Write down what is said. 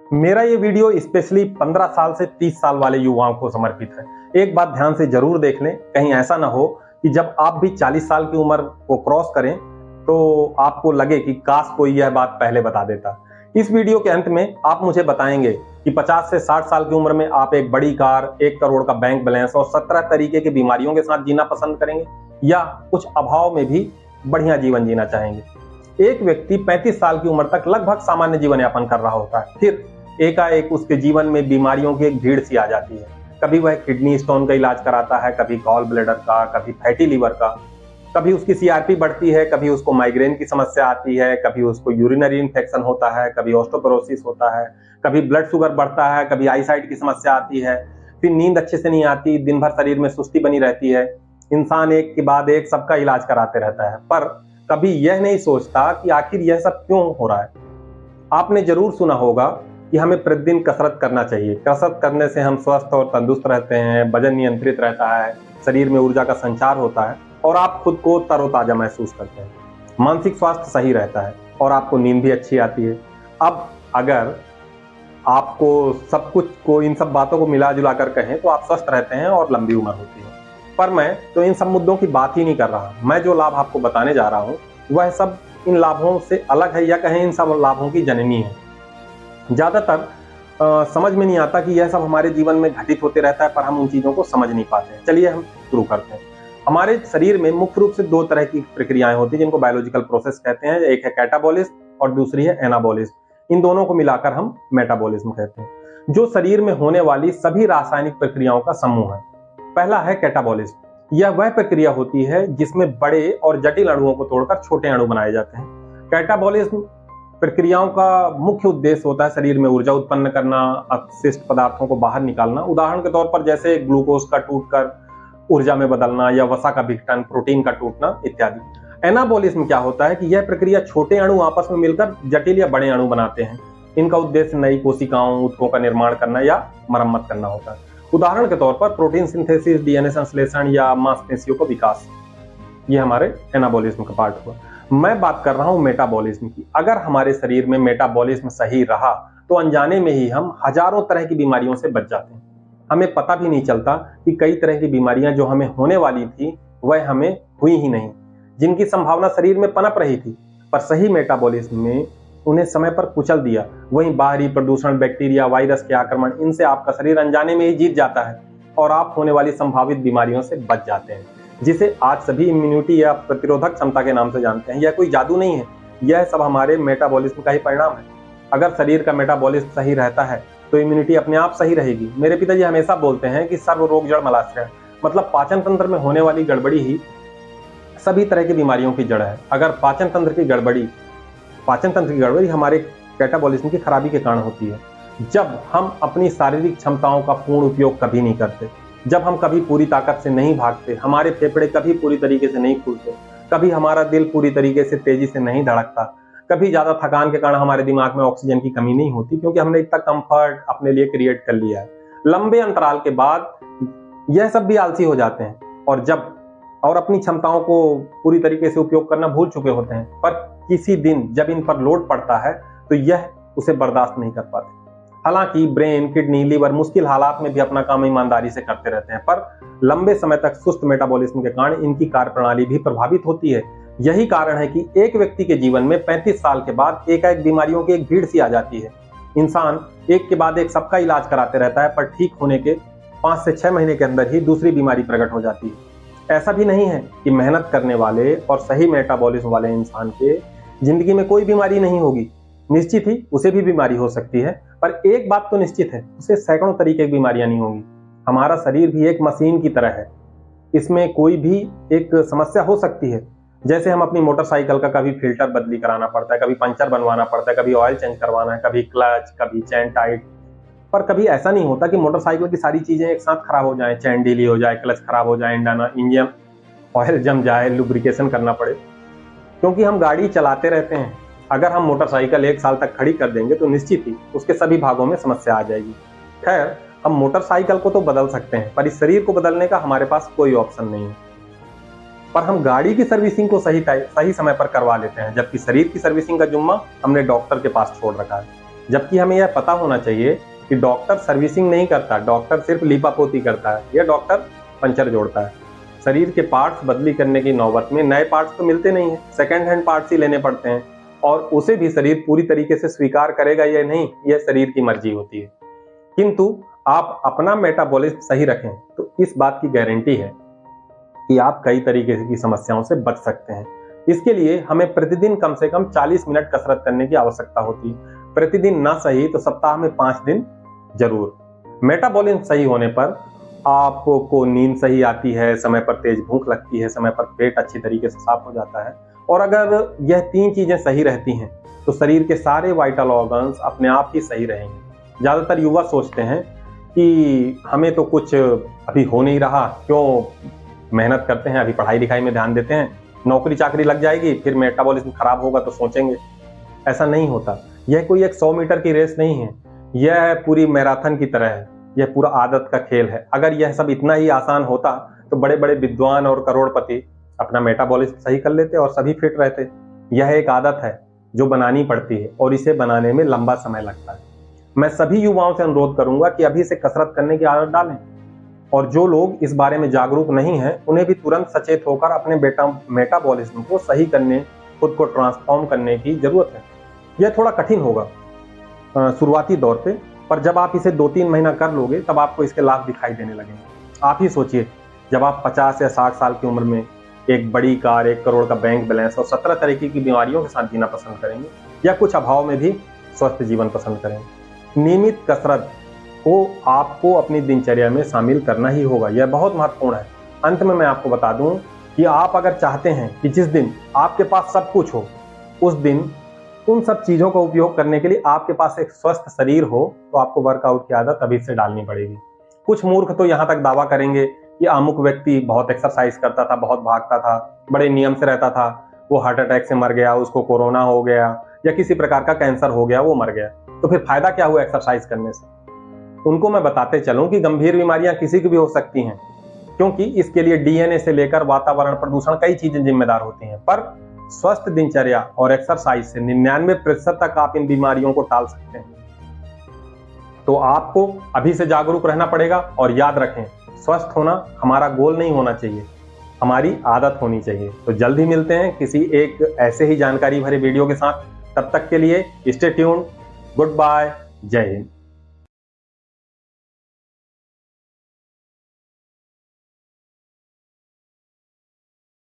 मेरा ये video specially 15 साल से 30 साल वाले युवाओं को समर्पित है। एक बात ध्यान से जरूर देख लें, कहीं ऐसा ना हो कि जब आप भी 40 साल की उम्र को क्रॉस करें तो आपको लगे कि काश कोई यह बात पहले बता देता। इस वीडियो के अंत में आप मुझे बताएंगे कि 50 से 60 साल की उम्र में आप एक बड़ी कार, 1 करोड़ का बैंक बैलेंस और 17 तरीके की बीमारियों के साथ जीना पसंद करेंगे या कुछ अभाव में भी बढ़िया जीवन जीना चाहेंगे। एक व्यक्ति 35 साल की उम्र तक लगभग सामान्य जीवन यापन कर रहा होता है, फिर एकाएक उसके जीवन में बीमारियों की एक भीड़ सी आ जाती है। कभी वह किडनी स्टोन का इलाज कराता है, कभी गॉल ब्लैडर का, कभी फैटी लीवर का, कभी उसकी सीआरपी बढ़ती है, कभी उसको माइग्रेन की समस्या आती है, कभी उसको यूरिनरी इन्फेक्शन होता है, कभी ऑस्टियोपोरोसिस होता है, कभी ब्लड शुगर बढ़ता है, कभी आईसाइट की समस्या आती है, फिर नींद अच्छे से नहीं आती, दिन भर शरीर में सुस्ती बनी रहती है। इंसान एक के बाद एक सबका इलाज कराते रहता है, पर कभी यह नहीं सोचता कि आखिर यह सब क्यों हो रहा है। आपने जरूर सुना होगा कि हमें प्रतिदिन कसरत करना चाहिए। कसरत करने से हम स्वस्थ और तंदुरुस्त रहते हैं, वजन नियंत्रित रहता है, शरीर में ऊर्जा का संचार होता है और आप खुद को तरोताजा महसूस करते हैं। मानसिक स्वास्थ्य सही रहता है और आपको नींद भी अच्छी आती है। अब अगर आपको सब कुछ को इन सब बातों को मिला जुला कर कहें तो आप स्वस्थ रहते हैं और लंबी उम्र होती है। पर मैं तो इन सब मुद्दों की बात ही नहीं कर रहा। मैं जो लाभ आपको बताने जा रहा हूँ वह सब इन लाभों से अलग है, या कहें इन सब लाभों की जननी है। ज्यादातर समझ में नहीं आता कि यह सब हमारे जीवन में घटित होते रहता है, पर हम उन चीजों को समझ नहीं पाते। चलिए हम शुरू करते हैं। हमारे शरीर में मुख्य रूप से 2 तरह की प्रक्रियाएं होती हैं जिनको बायोलॉजिकल प्रोसेस कहते हैं। एक है कैटाबॉलिज्म और दूसरी है एनाबॉलिज्म। इन दोनों को मिलाकर हम मेटाबॉलिज्म कहते हैं, जो शरीर में होने वाली सभी रासायनिक प्रक्रियाओं का समूह है। पहला है कैटाबॉलिज्म। यह वह प्रक्रिया होती है जिसमें बड़े और जटिल अणुओं को तोड़कर छोटे अणु बनाए जाते हैं। कैटाबॉलिज्म प्रक्रियाओं का मुख्य उद्देश्य होता है शरीर में ऊर्जा उत्पन्न करना, अपशिष्ट पदार्थों को बाहर निकालना। उदाहरण के तौर पर जैसे ग्लूकोज का टूटकर ऊर्जा में बदलना या वसा का विघटन, प्रोटीन का टूटना इत्यादि। एनाबॉलिज्म क्या होता है कि यह प्रक्रिया छोटे अणु आपस में मिलकर जटिल या बड़े अणु बनाते हैं। इनका उद्देश्य नई कोशिकाओं, ऊतकों का निर्माण करना या मरम्मत करना होता है। उदाहरण के तौर पर प्रोटीन सिंथेसिस, डीएनए संश्लेषण या मांसपेशियों का विकास। यह हमारे एनाबॉलिज्म का पार्ट हुआ। मैं बात कर रहा हूं मेटाबॉलिज्म की। अगर हमारे शरीर में मेटाबॉलिज्म सही रहा तो अनजाने में ही हम हजारों तरह की बीमारियों से बच जाते हैं। हमें पता भी नहीं चलता कि कई तरह की बीमारियां जो हमें होने वाली थी वह हमें हुई ही नहीं, जिनकी संभावना शरीर में पनप रही थी, पर सही मेटाबॉलिज्म में उन्हें समय पर कुचल दिया। वहीं बाहरी प्रदूषण, बैक्टीरिया, वायरस के आक्रमण, इनसे आपका शरीर अनजाने में ही जीत जाता है और आप होने वाली संभावित बीमारियों से बच जाते हैं, जिसे आज सभी इम्यूनिटी या प्रतिरोधक क्षमता के नाम से जानते हैं। यह कोई जादू नहीं है, यह सब हमारे मेटाबॉलिज्म का ही परिणाम है। अगर शरीर का मेटाबॉलिज्म सही रहता है तो इम्यूनिटी अपने आप सही रहेगी। मेरे पिताजी हमेशा बोलते हैं कि सर्व रोग जड़ मलाश्रय, मतलब पाचन तंत्र में होने वाली गड़बड़ी ही सभी तरह की बीमारियों की जड़ है। अगर पाचन तंत्र की गड़बड़ी हमारे मेटाबॉलिज्म की खराबी के कारण होती है। जब हम अपनी शारीरिक क्षमताओं का पूर्ण उपयोग कभी नहीं करते, जब हम कभी पूरी ताकत से नहीं भागते, हमारे फेफड़े कभी पूरी तरीके से नहीं खुलते, कभी हमारा दिल पूरी तरीके से तेजी से नहीं धड़कता, कभी ज्यादा थकान के कारण हमारे दिमाग में ऑक्सीजन की कमी नहीं होती, क्योंकि हमने इतना कंफर्ट अपने लिए क्रिएट कर लिया है। लंबे अंतराल के बाद यह सब भी आलसी हो जाते हैं और अपनी क्षमताओं को पूरी तरीके से उपयोग करना भूल चुके होते हैं। पर किसी दिन जब इन पर लोड पड़ता है तो यह उसे बर्दाश्त नहीं कर पाते। हालांकि ब्रेन, किडनी, लीवर मुश्किल हालात में भी अपना काम ईमानदारी से करते रहते हैं, पर लंबे समय तक सुस्त मेटाबॉलिज्म के कारण इनकी कार्यप्रणाली भी प्रभावित होती है। यही कारण है कि एक व्यक्ति के जीवन में 35 साल के बाद एकाएक बीमारियों की एक भीड़ सी आ जाती है। इंसान एक के बाद एक सबका इलाज कराते रहता है, पर ठीक होने के 5 से 6 महीने के अंदर ही दूसरी बीमारी प्रकट हो जाती है। ऐसा भी नहीं है कि मेहनत करने वाले और सही मेटाबॉलिज्म वाले इंसान के जिंदगी में कोई बीमारी नहीं होगी। निश्चित ही उसे भी बीमारी हो सकती है, पर एक बात तो निश्चित है, उसे सैकड़ों तरीके की बीमारियां नहीं होंगी। हमारा शरीर भी एक मशीन की तरह है, इसमें कोई भी एक समस्या हो सकती है। जैसे हम अपनी मोटरसाइकिल का कभी फिल्टर बदली कराना पड़ता है, कभी पंचर बनवाना पड़ता है, कभी ऑयल चेंज करवाना है, कभी क्लच, कभी चैन टाइट। पर कभी ऐसा नहीं होता कि मोटरसाइकिल की सारी चीजें एक साथ खराब हो जाए, चैन ढीली हो जाए, क्लच खराब हो जाए, इंजन ऑयल जम जाए, लुब्रिकेशन करना पड़े, क्योंकि हम गाड़ी चलाते रहते हैं। अगर हम मोटरसाइकिल 1 साल तक खड़ी कर देंगे तो निश्चित ही उसके सभी भागों में समस्या आ जाएगी। खैर, हम मोटरसाइकिल को तो बदल सकते हैं, पर इस शरीर को बदलने का हमारे पास कोई ऑप्शन नहीं है। पर हम गाड़ी की सर्विसिंग को सही समय पर करवा लेते हैं, जबकि शरीर की सर्विसिंग का जुम्मा हमने डॉक्टर के पास छोड़ रखा है। जबकि हमें यह पता होना चाहिए कि डॉक्टर सर्विसिंग नहीं करता, डॉक्टर सिर्फ लीपापोती करता है या डॉक्टर पंचर जोड़ता है। शरीर के पार्ट्स बदली करने की नौबत में नए पार्ट्स तो मिलते नहीं है, सेकंड हैंड पार्ट्स ही लेने पड़ते हैं, और उसे भी शरीर पूरी तरीके से स्वीकार करेगा या नहीं, यह शरीर की मर्जी होती है। किंतु आप अपना मेटाबॉलिज्म सही रखें तो इस बात की गारंटी है कि आप कई तरीके की समस्याओं से बच सकते हैं। इसके लिए हमें प्रतिदिन कम से कम 40 मिनट कसरत करने की आवश्यकता होती है। प्रतिदिन ना सही तो सप्ताह में 5 दिन जरूर। मेटाबॉलिज्म सही होने पर आपको नींद सही आती है, समय पर तेज भूख लगती है, समय पर पेट अच्छी तरीके से साफ हो जाता है, और अगर यह 3 चीजें सही रहती हैं तो शरीर के सारे वाइटल ऑर्गन्स अपने आप ही सही रहेंगे। ज्यादातर युवा सोचते हैं कि हमें तो कुछ अभी हो नहीं रहा, क्यों मेहनत करते हैं, अभी पढ़ाई लिखाई में ध्यान देते हैं, नौकरी चाकरी लग जाएगी फिर मेटाबॉलिज्म खराब होगा तो सोचेंगे। ऐसा नहीं होता। यह कोई एक 100 मीटर की रेस नहीं है, यह पूरी मैराथन की तरह है, यह पूरा आदत का खेल है। अगर यह सब इतना ही आसान होता तो बड़े बड़े विद्वान और करोड़पति अपना मेटाबॉलिज्म सही कर लेते और सभी फिट रहते। यह एक आदत है जो बनानी पड़ती है और इसे बनाने में लंबा समय लगता है। मैं सभी युवाओं से अनुरोध करूंगा कि अभी से कसरत करने की आदत डालें, और जो लोग इस बारे में जागरूक नहीं हैं उन्हें भी तुरंत सचेत होकर अपने मेटाबॉलिज्म को सही करने, खुद को ट्रांसफॉर्म करने की जरूरत है। यह थोड़ा कठिन होगा शुरुआती दौर पे, पर जब आप इसे 2-3 महीना कर लोगे तब आपको इसके लाभ दिखाई देने लगेंगे। आप ही सोचिए, जब आप 50 या 60 साल की उम्र में एक बड़ी कार, 1 करोड़ का बैंक बैलेंस और 17 तरीके की बीमारियों के साथ जीना पसंद करेंगे, या कुछ अभाव में भी स्वस्थ जीवन पसंद करेंगे। नियमित कसरत को आपको अपनी दिनचर्या में शामिल करना ही होगा, यह बहुत महत्वपूर्ण है। अंत में मैं आपको बता दूं कि आप अगर चाहते हैं कि जिस दिन आपके पास सब कुछ हो, उस दिन उन सब चीजों का उपयोग करने के लिए आपके पास एक स्वस्थ शरीर हो, तो आपको वर्कआउट की आदत अभी से डालनी पड़ेगी। कुछ मूर्ख तो यहाँ तक दावा करेंगे कि अमुक व्यक्ति बहुत एक्सरसाइज करता था, बहुत भागता था, बड़े नियम से रहता था, वो हार्ट अटैक से मर गया, उसको कोरोना हो गया या किसी प्रकार का कैंसर हो गया, वो मर गया। तो फिर फायदा क्या हुआ एक्सरसाइज करने से? उनको मैं बताते चलूं कि गंभीर बीमारियां किसी की भी हो सकती हैं, क्योंकि इसके लिए डीएनए से लेकर वातावरण, प्रदूषण, कई चीजें जिम्मेदार होती हैं। पर स्वस्थ दिनचर्या और एक्सरसाइज से 99% तक आप इन बीमारियों को टाल सकते हैं। तो आपको अभी से जागरूक रहना पड़ेगा, और याद रखें, स्वस्थ होना हमारा गोल नहीं होना चाहिए, हमारी आदत होनी चाहिए। तो जल्द ही मिलते हैं किसी एक ऐसे ही जानकारी भरे वीडियो के साथ। तब तक के लिए स्टे ट्यून्ड, गुड बाय, जय हिंद।